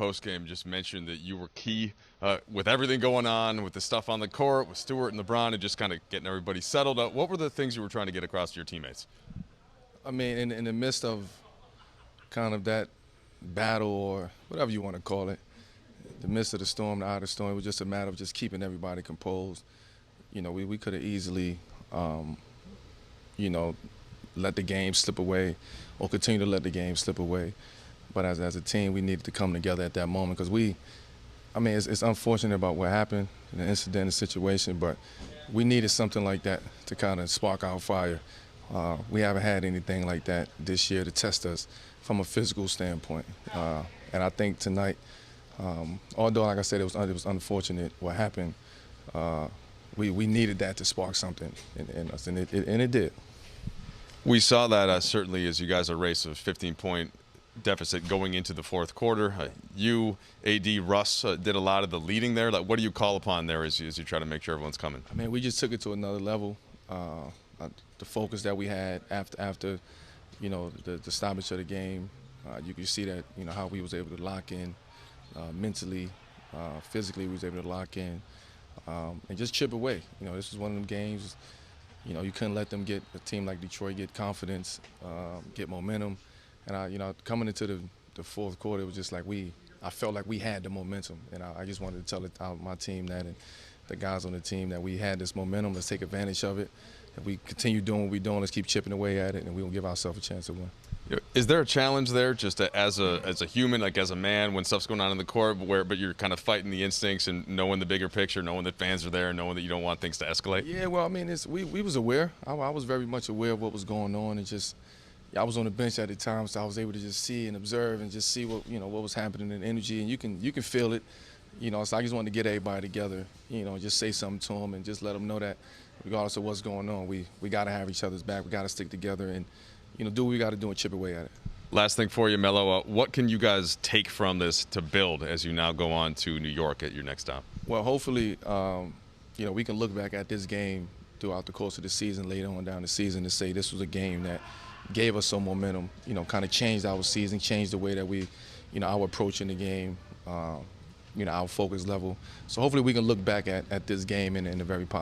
Post game just mentioned that you were key with everything going on, with the stuff on the court, with Stewart and LeBron, and just kind of getting everybody settled. What were the things you were trying to get across to your teammates? I mean, in the midst of kind of that battle or whatever you want to call it, the midst of the storm, the eye of the storm, it was just a matter of just keeping everybody composed. You know, we could have easily, you know, let the game slip away or continue to let the game slip away. But as a team, we needed to come together at that moment because it's unfortunate about what happened, the incident, the situation, but we needed something like that to kind of spark our fire. We haven't had anything like that this year to test us from a physical standpoint. And I think tonight, although, like I said, it was unfortunate what happened, we needed that to spark something in us, and it did. We saw that certainly as you guys erased a 15-point deficit going into the fourth quarter. You, AD, Russ did a lot of the leading there. Like, what do you call upon there as you try to make sure everyone's coming? I mean, we just took it to another level. The focus that we had after you know, the stoppage of the game, you can see that, you know, how we was able to lock in mentally, physically. We was able to lock in and just chip away. You know, this was one of them games. You know, you couldn't let them get a team like Detroit get confidence, get momentum. And coming into the fourth quarter, it was just like I felt like we had the momentum, and I just wanted to tell my team that, and the guys on the team, that we had this momentum. Let's take advantage of it. If we continue doing what we're doing, let's keep chipping away at it, and we'll give ourselves a chance to win. Is there a challenge there, just as a human, like as a man, when stuff's going on in the court, but you're kind of fighting the instincts and knowing the bigger picture, knowing that fans are there, knowing that you don't want things to escalate? Yeah, well, I mean, we was aware. I was very much aware of what was going on, and I was on the bench at the time, so I was able to just see and observe and just see what was happening in energy, and you can feel it. You know, so I just wanted to get everybody together, you know, just say something to them and just let them know that regardless of what's going on, we got to have each other's back. We got to stick together and, you know, do what we got to do and chip away at it. Last thing for you, Melo, what can you guys take from this to build as you now go on to New York at your next stop? Well, hopefully, you know, we can look back at this game throughout the course of the season, later on down the season, to say this was a game that gave us some momentum, you know, kind of changed our season, changed the way that we, you know, our approach in the game, you know, our focus level. So hopefully we can look back at this game in a very positive